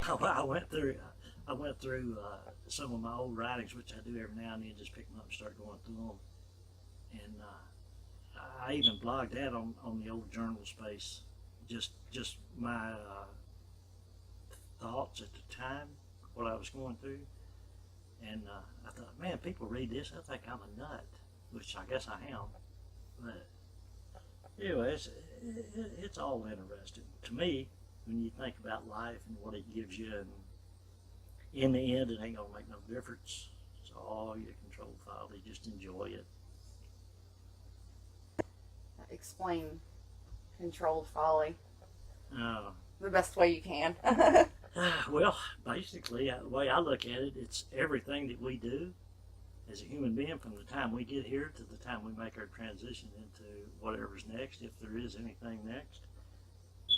I went through some of my old writings, which I do every now and then, just pick them up and start going through them. And I even blogged that on the old journal space, just my thoughts at the time, what I was going through. And I thought, man, people read this, I think I'm a nut, which I guess I am. But anyway, it's all interesting to me when you think about life and what it gives you. And in the end, it ain't gonna make no difference. It's all your controlled folly. Just enjoy it. Explain controlled folly Uh, the best way you can. well, basically, the way I look at it, it's everything that we do as a human being from the time we get here to the time we make our transition into whatever's next, if there is anything next,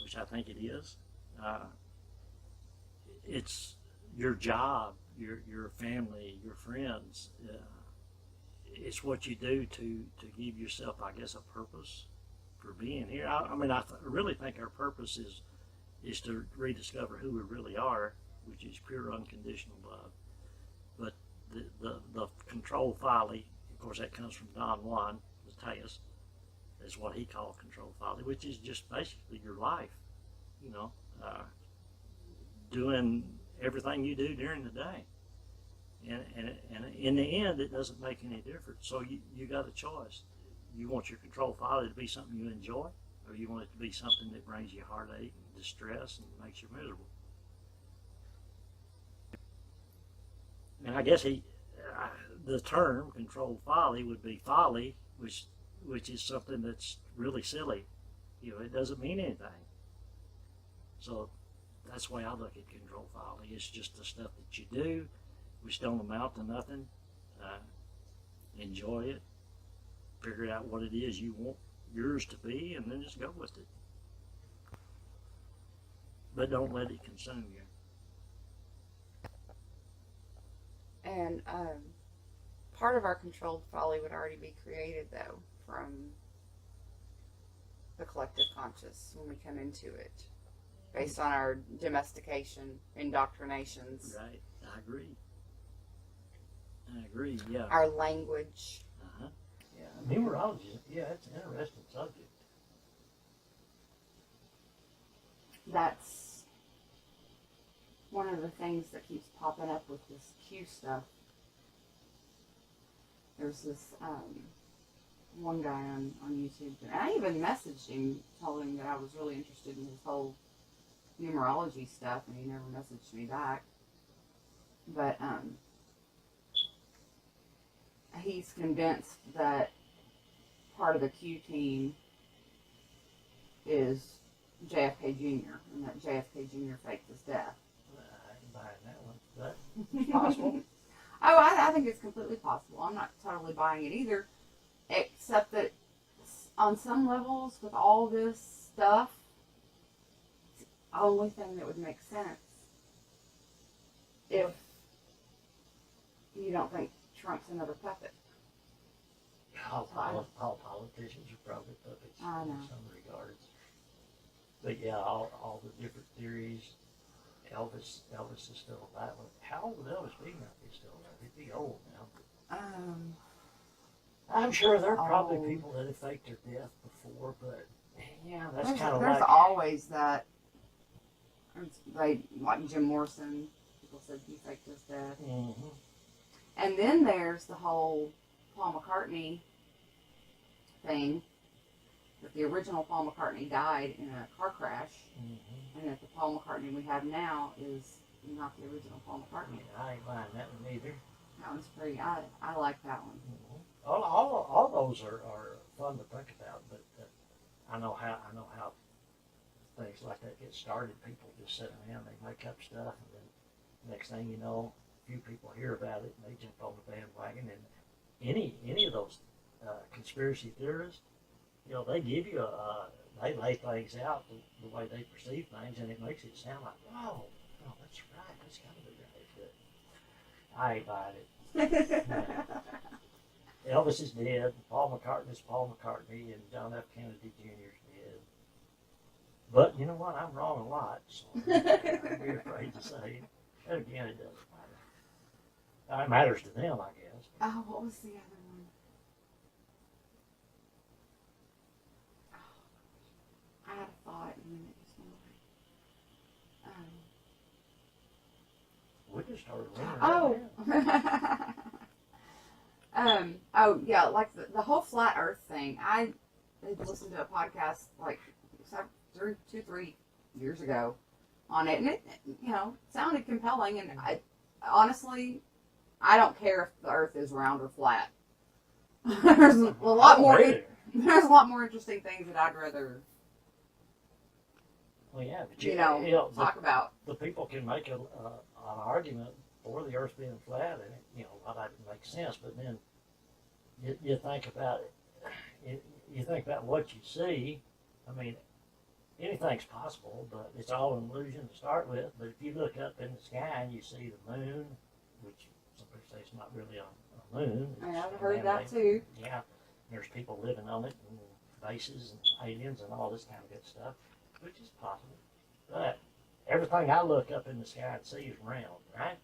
which I think it is. It's your job, your family, your friends. It's what you do to give yourself, I guess, a purpose for being here. I mean, I really think our purpose is to rediscover who we really are, which is pure unconditional love. But the controlled folly, of course, that comes from Don Juan, Mateus, is what he called controlled folly, which is just basically your life, doing everything you do during the day. And in the end, it doesn't make any difference. So you got a choice. You want your controlled folly to be something you enjoy, or you want it to be something that brings you heartache and distress and makes you miserable. And I guess the term controlled folly would be folly, which is something that's really silly. It doesn't mean anything. So that's the way I look at controlled folly. It's just the stuff that you do, which don't amount to nothing. Enjoy it. Figure out what it is you want yours to be, and then just go with it. But don't let it consume you. And part of our controlled folly would already be created, though, from the collective conscious when we come into it, based on our domestication, indoctrinations. Right, I agree, yeah. Our language. Uh-huh. Yeah, numerology, yeah, it's an interesting subject. That's one of the things that keeps popping up with this Q stuff. There's this one guy on YouTube, and I even messaged him, told him that I was really interested in his whole numerology stuff, and he never messaged me back. But he's convinced that part of the Q team is JFK Jr., and that JFK Jr. faked his death. I ain't buying that one. That's possible. Oh, I think it's completely possible. I'm not totally buying it either, except that on some levels, with all this stuff, it's the only thing that would make sense if you don't think Trump's another puppet. All politicians are probably puppets in some regards. But yeah, all the different theories. Elvis is still alive. How old would Elvis be now if he's still alive? He'd be old now. I'm sure there are probably people that have faked their death before, but yeah, that's kind of like... There's always that. Like Jim Morrison, people said he faked his death. Mm-hmm. And then there's the whole Paul McCartney thing, that the original Paul McCartney died in a car crash, and that the Paul McCartney we have now is not the original Paul McCartney. Yeah, I ain't buying that one either. That one's pretty, I like that one. All those are fun to think about, but I know how things like that get started. People just sit around, they make up stuff, and then next thing you know, a few people hear about it and they jump on the bandwagon. And any of those conspiracy theorists, they give you they lay things out the way they perceive things, and it makes it sound like, whoa, no, that's right, that's got to be right. But I ain't buying it. Elvis is dead. Paul McCartney is Paul McCartney, and John F. Kennedy Jr. is dead. But you know what? I'm wrong a lot, so I'd be afraid to say it. And again, it doesn't matter. It matters to them, I guess. Oh, what was the other one? Oh, I had a thought and then it just went away. We just started running. Oh yeah, like the whole flat Earth thing. I had listened to a podcast like 2-3 years ago on it, and it sounded compelling. And I honestly, I don't care if the Earth is round or flat. There's a lot more. There's a lot more interesting things that I'd rather. Well, yeah, but talk about. The people can make an argument for the Earth being flat, and that makes sense. But then you think about it. You think about what you see. I mean, anything's possible, but it's all an illusion to start with. But if you look up in the sky and you see the moon, which some people say it's not really a moon. I've heard that too. Yeah, there's people living on it, and bases and aliens and all this kind of good stuff, which is possible. But everything I look up in the sky and see is round, right?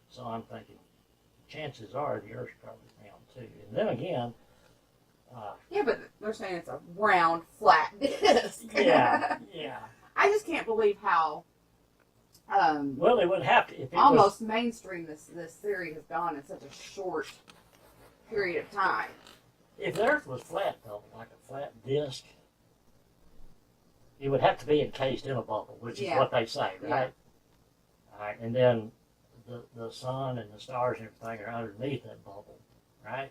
So I'm thinking, chances are the Earth's probably round too. And then again, yeah, but they're saying it's a round, flat disc. Yeah. I just can't believe how. Well, it would have to. If it almost mainstream this theory has gone in such a short period of time. If the Earth was flat, though, like a flat disc, it would have to be encased in a bubble, which is what they say, right? Yeah. All right, and then the sun and the stars and everything are underneath that bubble, right?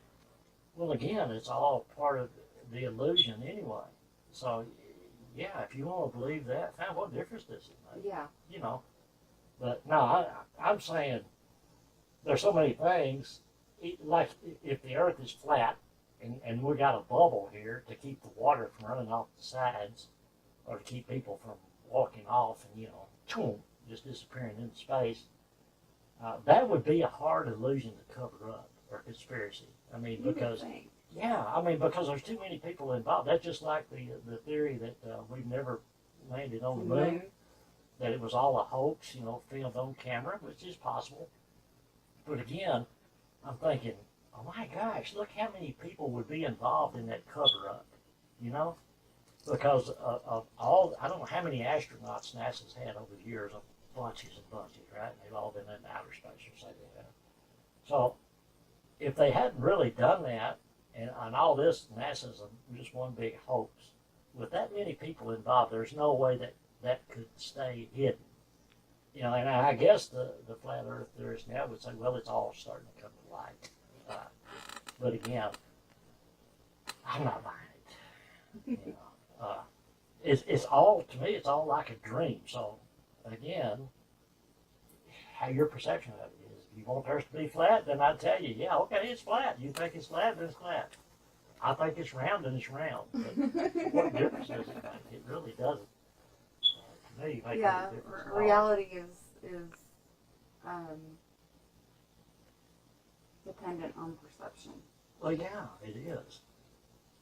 Well, again, it's all part of the illusion anyway. So, yeah, if you want to believe that, fine, what difference does it make? Yeah. But no, I'm saying there's so many things, like if the Earth is flat and we got a bubble here to keep the water from running off the sides or to keep people from walking off and, just disappearing into space, that would be a hard illusion to cover up or conspiracy. I mean, because there's too many people involved. That's just like the theory that we've never landed on the moon, that it was all a hoax, filmed on camera, which is possible. But again, I'm thinking, oh my gosh, look how many people would be involved in that cover-up, Because of all, I don't know how many astronauts NASA's had over the years, bunches and bunches, right? They've all been in outer space, or say they have. So, if they hadn't really done that, and all this, NASA's just one big hoax, with that many people involved, there's no way that could stay hidden. And I guess the flat Earth theorists now would say, well, it's all starting to come to light. But again, I'm not buying it. It's all, to me, it's all like a dream. So, again, how your perception of it is. If you want Earth to be flat, then I'd tell you, yeah, okay, it's flat. You think it's flat, then it's flat. I think it's round, then it's round. But what difference does it make? It really doesn't. To me, make any difference. Reality is dependent on perception. Well, yeah, it is.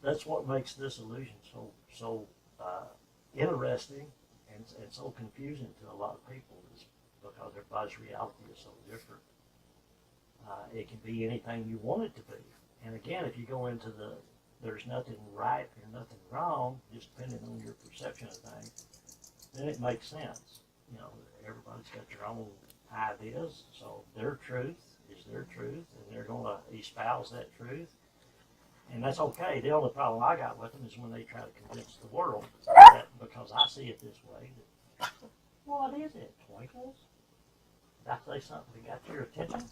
That's what makes this illusion so interesting and so confusing to a lot of people, is because everybody's reality is so different. It can be anything you want it to be. And again, if you go into there's nothing right or nothing wrong, just depending on your perception of things, then it makes sense. Everybody's got their own ideas, so their truth is their truth, and they're going to espouse that truth. And that's okay. The only problem I got with them is when they try to convince the world that because I see it this way. What is it, Twinkles? Did I say something that got your attention?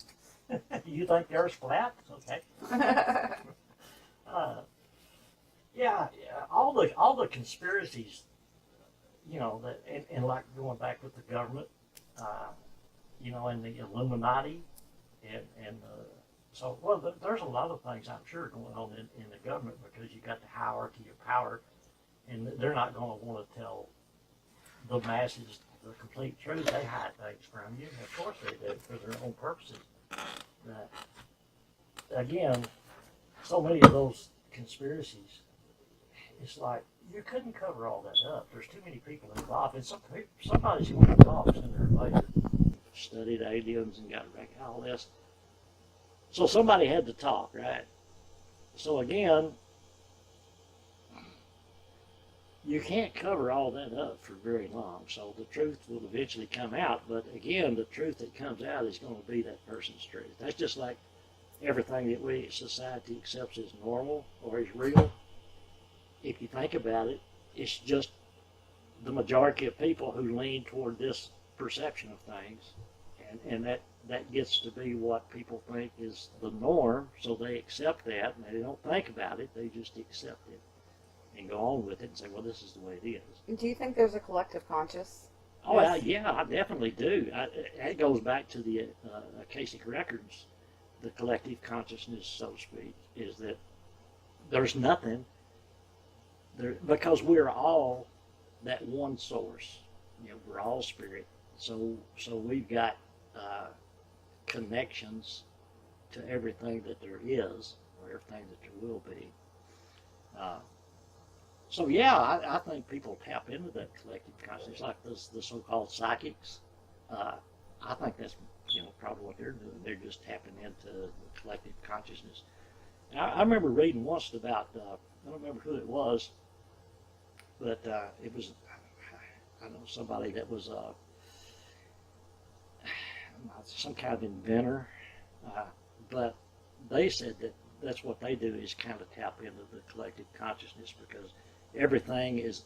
Do you think the Earth's flat? Okay. All the conspiracies, that and like going back with the government, and the Illuminati, and so, there's a lot of things I'm sure going on in the government, because you got the hierarchy of power, and they're not going to want to tell the masses the complete truth. They hide things from you. Of course they do, for their own purposes. But again, so many of those conspiracies, it's like you couldn't cover all that up. There's too many people involved, and somebody's going to talk sooner or later. Studied aliens and got back all this. So somebody had to talk, right? So again, you can't cover all that up for very long. So the truth will eventually come out. But again, the truth that comes out is going to be that person's truth. That's just like everything that we, society, accepts as normal or as real. If you think about it, it's just the majority of people who lean toward this perception of things. And that gets to be what people think is the norm, so they accept that, and they don't think about it, they just accept it and go on with it and say, well, this is the way it is. Do you think there's a collective conscious? Oh, yeah, I definitely do. It goes back to the Akashic Records, the collective consciousness, so to speak, is that there's nothing there, because we're all that one source. You know, we're all spirit. So we've got connections to everything that there is, or everything that there will be. So yeah, I think people tap into that collective consciousness, like the so-called psychics. I think that's probably what they're doing. They're just tapping into the collective consciousness. And I remember reading once about I don't remember who it was, but it was I don't know, somebody that was some kind of inventor, but they said that that's what they do is kind of tap into the collective consciousness, because everything is,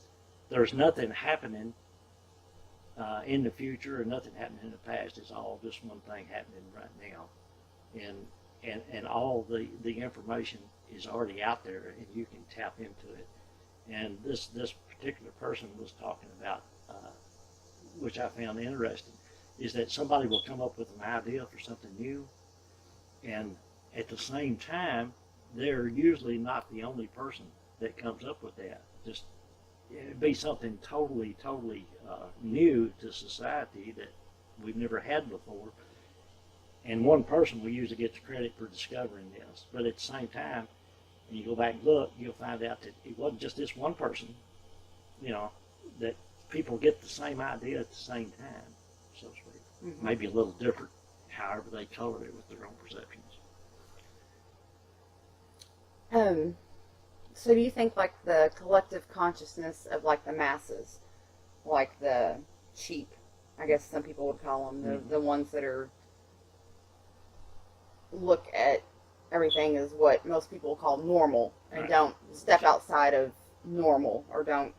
there's nothing happening in the future and nothing happening in the past. It's all just one thing happening right now, and all the information is already out there, and you can tap into it. And this particular person was talking about, which I found interesting, is that somebody will come up with an idea for something new, and at the same time, they're usually not the only person that comes up with that. Just it'd be something totally new to society that we've never had before, and one person will usually get the credit for discovering this. But at the same time, when you go back and look, you'll find out that it wasn't just this one person, that people get the same idea at the same time, so to speak. Mm-hmm. Maybe a little different, however they color it with their own perceptions. So do you think like the collective consciousness of like the masses, like the sheep, I guess some people would call them, the ones that are look at everything as what most people call normal and don't step outside of normal, or don't,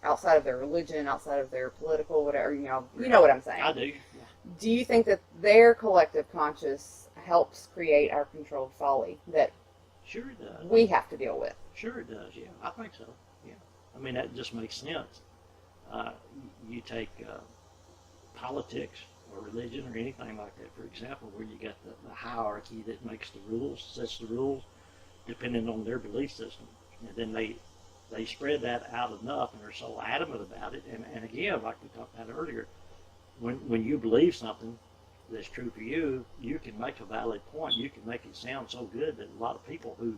outside of their religion, outside of their political, whatever, you know what I'm saying. I do. Do you think that their collective conscious helps create our controlled folly that Sure it does. we have to deal with? Sure it does, yeah. I think so, yeah. I mean, that just makes sense. You take politics or religion or anything like that, for example, where you got the hierarchy that makes the rules, sets the rules, depending on their belief system. And then they spread that out enough, and they're so adamant about it. And again, like we talked about earlier, when you believe something that's true for you, you can make a valid point. You can make it sound so good that a lot of people who,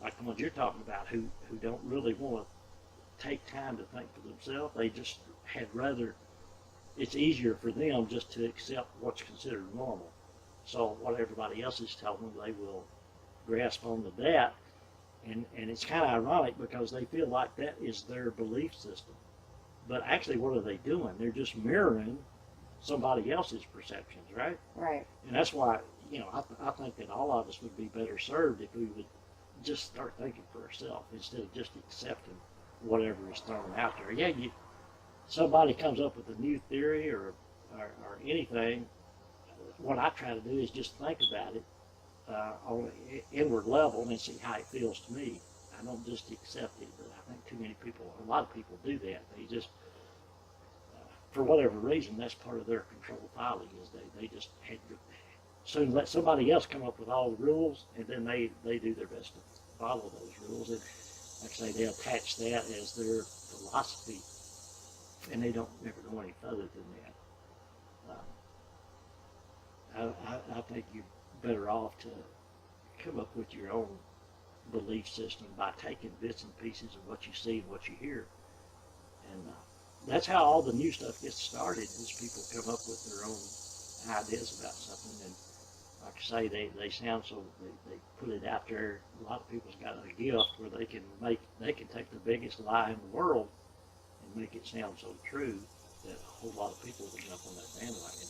like the ones you're talking about, who don't really want to take time to think for themselves, they just had rather, it's easier for them just to accept what's considered normal. So what everybody else is telling them, they will grasp onto that. And it's kind of ironic because they feel like that is their belief system. But actually, what are they doing? They're just mirroring somebody else's perceptions, right? Right. And that's why, I think that all of us would be better served if we would just start thinking for ourselves instead of just accepting whatever is thrown out there. Yeah, somebody comes up with a new theory or anything. What I try to do is just think about it on an inward level and see how it feels to me. I don't just accept it, but I think a lot of people do that. They just, for whatever reason, that's part of their control folly, is they just had to soon let somebody else come up with all the rules, and then they do their best to follow those rules. And like I say, they attach that as their philosophy, and they don't never go any further than that. I think you're better off to come up with your own belief system by taking bits and pieces of what you see and what you hear. And that's how all the new stuff gets started, is people come up with their own ideas about something. And like I say, they sound so, they put it out there. A lot of people's got a gift where they can take the biggest lie in the world and make it sound so true that a whole lot of people will jump on that bandwagon.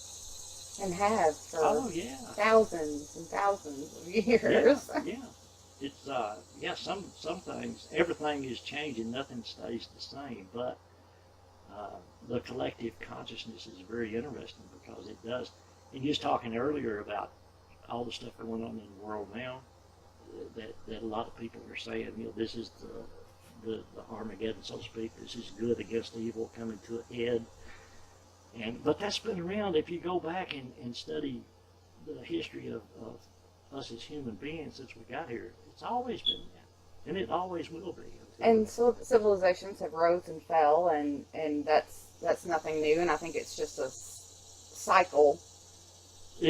And have for thousands and thousands of years. Yeah. It's some things, everything is changing, nothing stays the same, but the collective consciousness is very interesting because it does. And you was talking earlier about all the stuff going on in the world now, that a lot of people are saying, this is the Armageddon, so to speak. This is good against evil coming to a head. But that's been around. If you go back and study the history of us as human beings since we got here, it's always been that, and it always will be. And civilizations have rose and fell, and that's nothing new. And I think it's just a cycle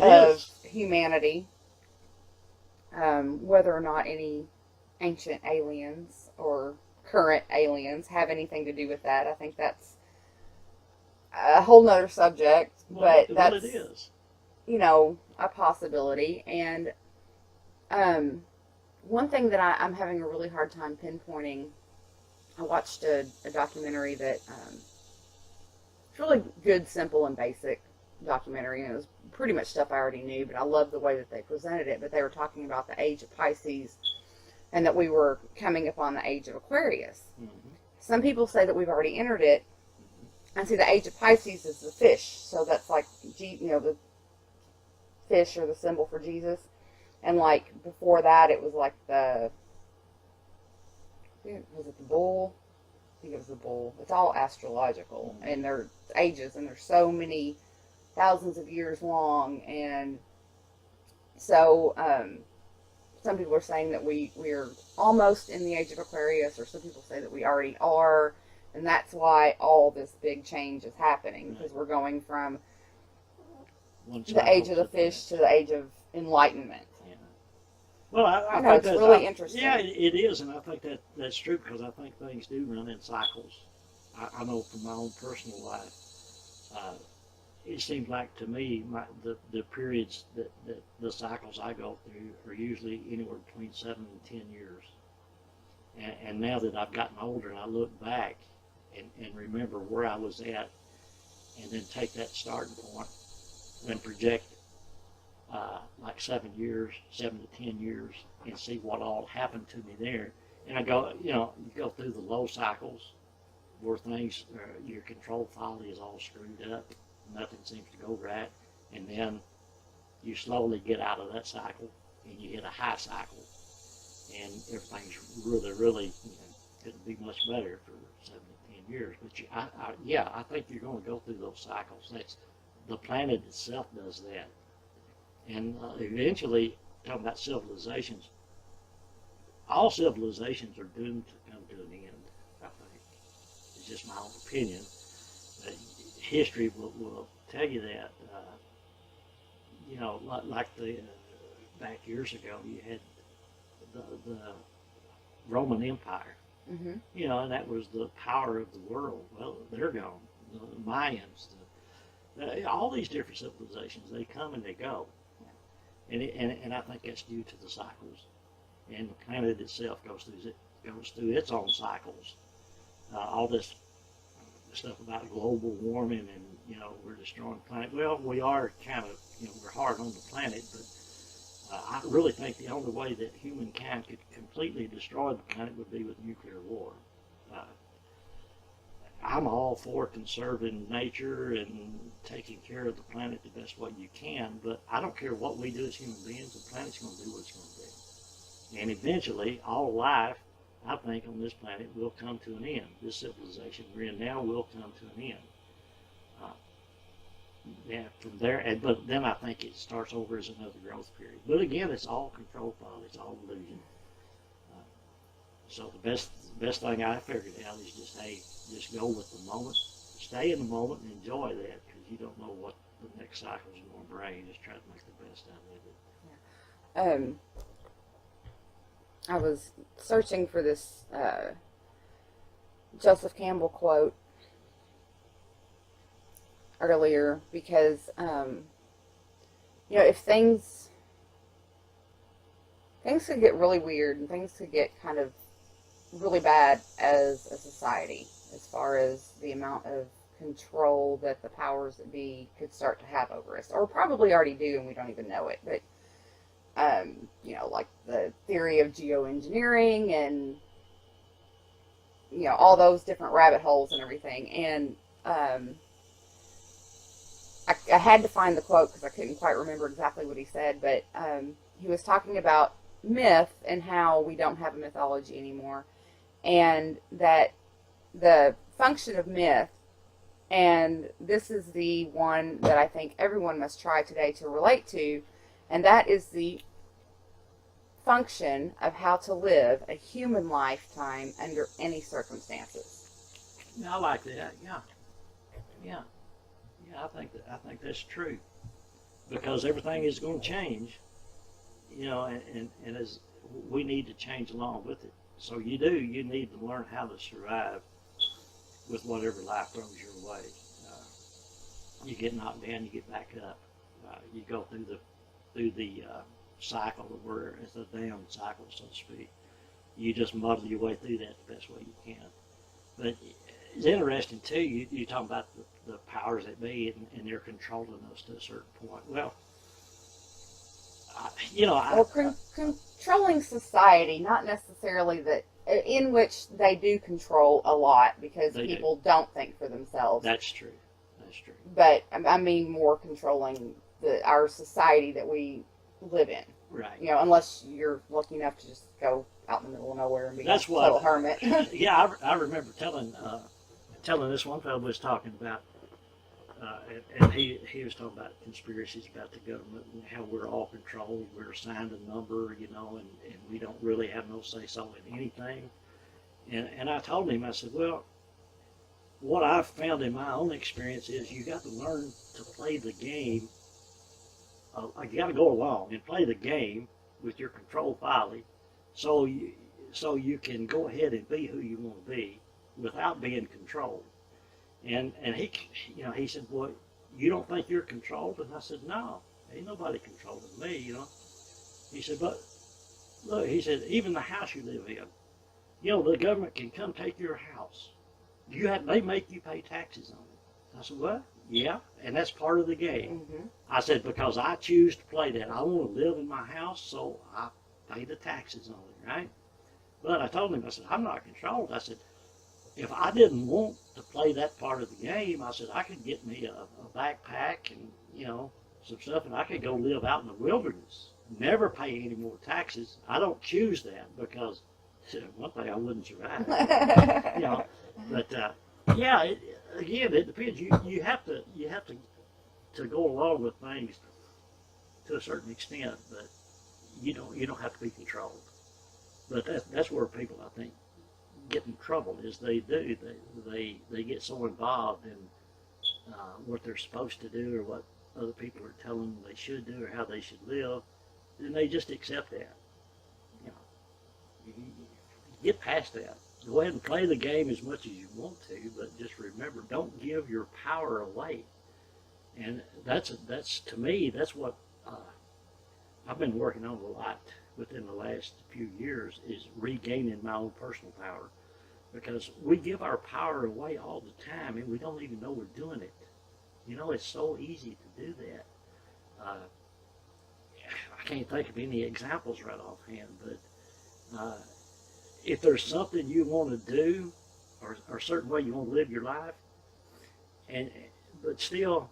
of humanity. Whether or not any ancient aliens or current aliens have anything to do with that, I think that's a whole nother subject. But that's, it is. A possibility. And one thing that I'm having a really hard time pinpointing, I watched a documentary that it's really good, simple, and basic documentary, and it was pretty much stuff I already knew, but I loved the way that they presented it. But they were talking about the age of Pisces and that we were coming upon the age of Aquarius. Mm-hmm. Some people say that we've already entered it. And see, the age of Pisces is the fish, so that's like, the fish are the symbol for Jesus. And like before that, it was like was it the bull? I think it was the bull. It's all astrological, and there's ages, and there's so many thousands of years long, and so some people are saying that we're almost in the age of Aquarius, or some people say that we already are, and that's why all this big change is happening, because we're going from the age of the fish to the age of enlightenment. Yeah. Well, I know think it's really interesting. Yeah, it is, and I think that's true, because I think things do run in cycles. I know from my own personal life, it seems like to me the periods that the cycles I go through are usually anywhere between 7 and 10 years. And now that I've gotten older and I look back and remember where I was at, and then take that starting point and project like 7 to 10 years, and see what all happened to me there. And I go, you go through the low cycles where things, your ControlledFolly is all screwed up, nothing seems to go right, and then you slowly get out of that cycle and you hit a high cycle, and everything's really couldn't be much better for 7 to 10 years. But I think you're going to go through those cycles. That's the planet itself does that, and eventually, talking about civilizations, all civilizations are doomed to come to an end. I think it's just my own opinion. But history will tell you that. Like back years ago, you had the Roman Empire. Mm-hmm. And that was the power of the world. Well, they're gone. The Mayans, all these different civilizations, they come and they go. And I think that's due to the cycles. And the planet itself goes through its own cycles. All this stuff about global warming and we're destroying the planet. Well, we are kind of we're hard on the planet, but I really think the only way that humankind could completely destroy the planet would be with nuclear war. I'm all for conserving nature and taking care of the planet the best way you can, but I don't care what we do as human beings, the planet's going to do what it's going to do. And eventually, all life, I think, on this planet will come to an end. This civilization we're in now will come to an end. From there, but then I think it starts over as another growth period. But again, it's all ControlledFolly, it's all illusion. So the best thing I figured out is just go with the moment, stay in the moment, and enjoy that, because you don't know what the next cycle is going to bring. Just try to make the best out of it. I was searching for this Joseph Campbell quote earlier because, if things could get really weird and things could get kind of really bad as a society as far as the amount of control that the powers that be could start to have over us, or probably already do and we don't even know it. But like the theory of geoengineering and all those different rabbit holes and everything. And I had to find the quote because I couldn't quite remember exactly what he said, but he was talking about myth and how we don't have a mythology anymore, and that the function of myth, and this is the one that I think everyone must try today to relate to, and that is the function of how to live a human lifetime under any circumstances. Yeah, I like that. Yeah. I think that's true, because everything is going to change, and as we need to change along with it. So you need to learn how to survive with whatever life throws your way. You get knocked down, you get back up. You go through the cycle where it's a down cycle, so to speak. You just muddle your way through that the best way you can. But it's interesting too. You talk about the powers that be, and they're controlling us to a certain point. Well, controlling society, not necessarily that in which they do control a lot because people don't think for themselves. That's true. But I mean more controlling our society that we live in. Right. Unless you're lucky enough to just go out in the middle of nowhere and be a total hermit. Yeah, I remember telling this one fellow was talking about, and he was talking about conspiracies about the government and how we're all controlled, we're assigned a number, and we don't really have no say-so in anything. And I told him, I said, well, what I've found in my own experience is you got to learn to play the game. You got to go along and play the game with your ControlledFolly, so you can go ahead and be who you want to be without being controlled. And he said, well, you don't think you're controlled? And I said, no, ain't nobody controlling me, He said, but look, he said, even the house you live in, the government can come take your house. They make you pay taxes on it. I said, what? Yeah, and that's part of the game. Mm-hmm. I said, because I choose to play that. I want to live in my house, so I pay the taxes on it, right? But I told him, I said, I'm not controlled. I said, if I didn't want to play that part of the game, I said, I could get me a backpack and, some stuff, and I could go live out in the wilderness, never pay any more taxes. I don't choose that because, one thing, I wouldn't survive. But, again, it depends. You have to go along with things to a certain extent, but you don't have to be controlled. But that's where people, I think, get in trouble, is they get so involved in what they're supposed to do or what other people are telling them they should do or how they should live, and they just accept that. You get past that. Go ahead and play the game as much as you want to, but just remember, don't give your power away. And that's to me, that's what I've been working on a lot within the last few years, is regaining my own personal power. Because we give our power away all the time, and we don't even know we're doing it. It's so easy to do that. I can't think of any examples right offhand, but if there's something you want to do, or a certain way you want to live your life, but still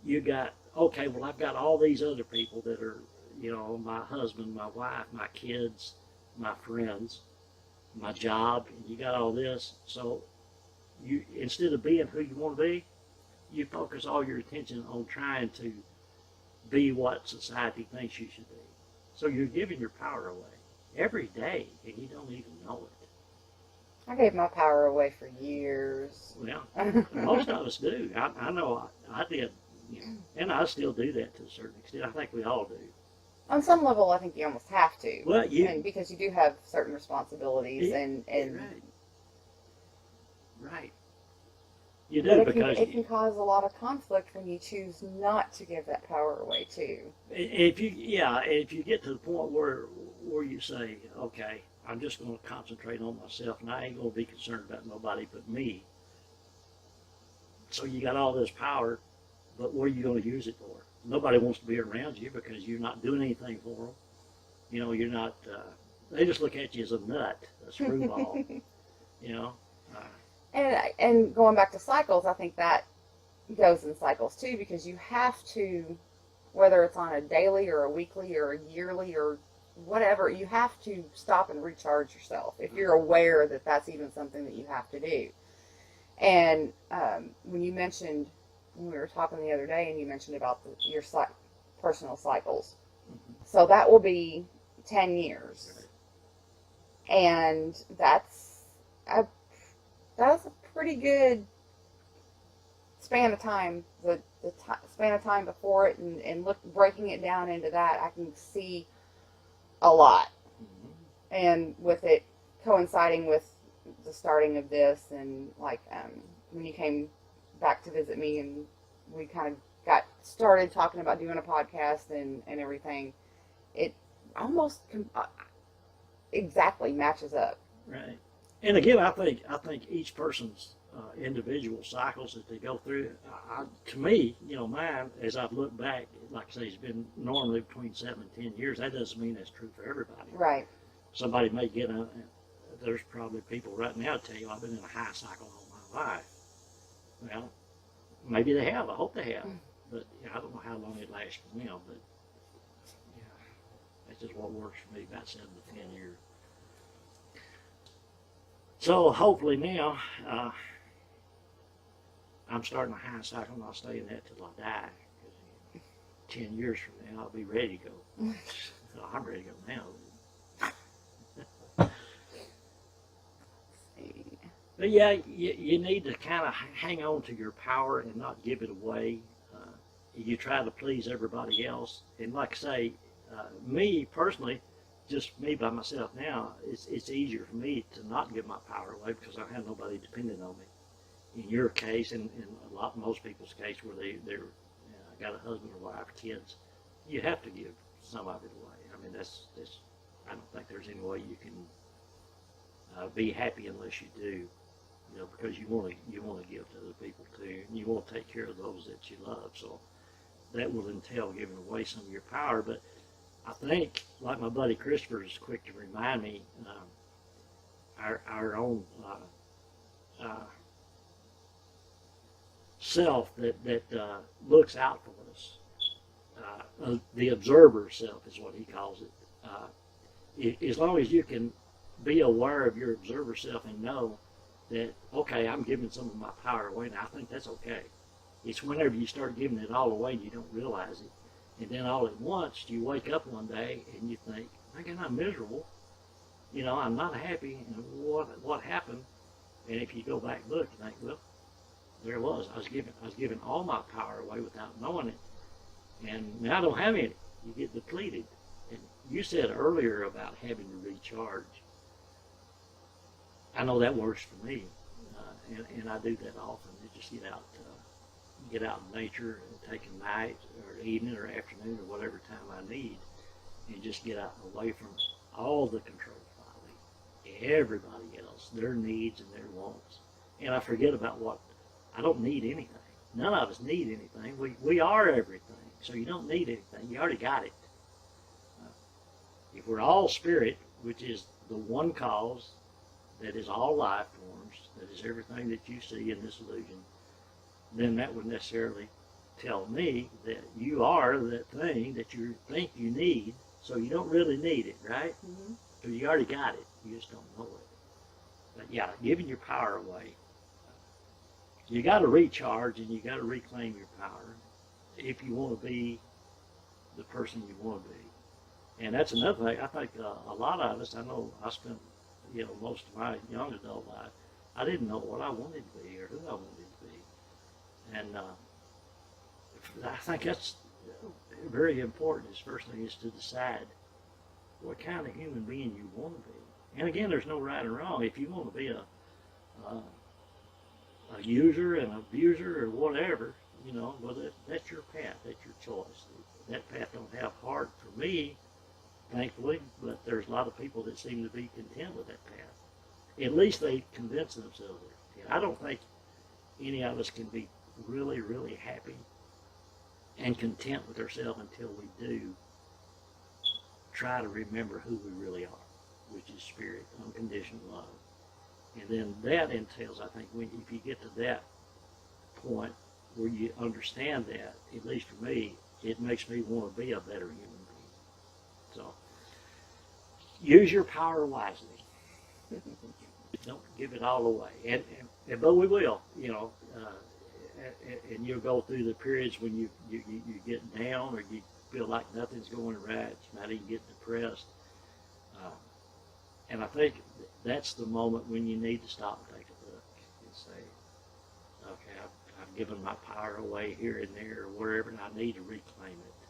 you got, okay, well, I've got all these other people that are, my husband, my wife, my kids, my friends, my job, and you got all this. So you, instead of being who you want to be, you focus all your attention on trying to be what society thinks you should be. So you're giving your power away every day, and you don't even know it. I gave my power away for years. Well, most of us do. I know I did, and I still do that to a certain extent. I think we all do. On some level, I think you almost have to. Well, and because you do have certain responsibilities, and right. You do, because it can cause a lot of conflict when you choose not to give that power away too. If you get to the point where you say, okay, I'm just going to concentrate on myself, and I ain't going to be concerned about nobody but me. So you got all this power, but what are you going to use it for? Nobody wants to be around you because you're not doing anything for them. You know, you're not. They just look at you as a nut, a screwball. You know. And going back to cycles, I think that goes in cycles too, because you have to, whether it's on a daily or a weekly or a yearly or whatever, you have to stop and recharge yourself if you're aware that that's even something that you have to do. And when you mentioned, when we were talking the other day, and you mentioned about your personal cycles, so that will be 10 years, and that's a pretty good span of time. The span of time before it, and breaking it down into that, I can see a lot. And with it coinciding with the starting of this, and like when you came back to visit me, and we kind of got started talking about doing a podcast and everything, it almost exactly matches up. Right. And again, I think each person's individual cycles that they go through, to me, you know, mine, as I've looked back, like I say, it's been normally between 7 and 10 years. That doesn't mean that's true for everybody. Right. Somebody may get there's probably people right now tell you, I've been in a high cycle all my life. Well, maybe they have. I hope they have. But you know, I don't know how long it lasts for them. But yeah, that's just what works for me, about 7 to 10 years. So hopefully now, I'm starting a high cycle, and I'll stay in that till I die. 10 years from now, I'll be ready to go. So I'm ready to go now. But yeah, you need to kind of hang on to your power and not give it away. You try to please everybody else. And like I say, me personally, just me by myself now, it's easier for me to not give my power away because I have nobody dependent on me. In your case, and in most people's case, where they're got a husband or wife, kids, you have to give some of it away. I mean, that's I don't think there's any way you can be happy unless you do. You know, because you want to give to other people too, and you want to take care of those that you love. So that will entail giving away some of your power. But I think, like my buddy Christopher is quick to remind me, our own self that looks out for us, the observer self is what he calls it. As long as you can be aware of your observer self and know that, okay, I'm giving some of my power away now, I think that's okay. It's whenever you start giving it all away and you don't realize it. And then all at once, you wake up one day and you think, man, I'm miserable. You know, I'm not happy. And what happened? And if you go back and look, you think, well, there it was. I was giving all my power away without knowing it. And now I don't have any. You get depleted. And you said earlier about having to recharge. I know that works for me, and I do that often. I just get out in nature, and take a night or evening or afternoon or whatever time I need, and just get out away from all the control folly, everybody else, their needs and their wants, and I forget about I don't need anything. None of us need anything. We are everything, so you don't need anything. You already got it. If we're all spirit, which is the one cause that is all life forms, that is everything that you see in this illusion, then that would necessarily tell me that you are that thing that you think you need, so you don't really need it, right? Mm-hmm. So you already got it, you just don't know it. But yeah, giving your power away, you got to recharge and you got to reclaim your power if you want to be the person you want to be. And that's another thing. I think a lot of us, I know I spent most of my young adult life, I didn't know what I wanted to be or who I wanted to be. And I think that's very important is first thing is to decide what kind of human being you want to be. And again, there's no right or wrong. If you want to be a user, an abuser, or whatever, you know, well, that's your path, that's your choice. That path don't have heart for me, thankfully, but there's a lot of people that seem to be content with that path. At least they convince themselves they're content. I don't think any of us can be really, really happy and content with ourselves until we do try to remember who we really are, which is spirit, unconditional love. And then that entails, I think, if you get to that point where you understand that, at least for me, it makes me want to be a better human being. So, use your power wisely. Don't give it all away. But we will, you know, and you'll go through the periods when you get down or you feel like nothing's going right. You might even get depressed. And I think that's the moment when you need to stop and take a look and say, okay, I've given my power away here and there or wherever, and I need to reclaim it.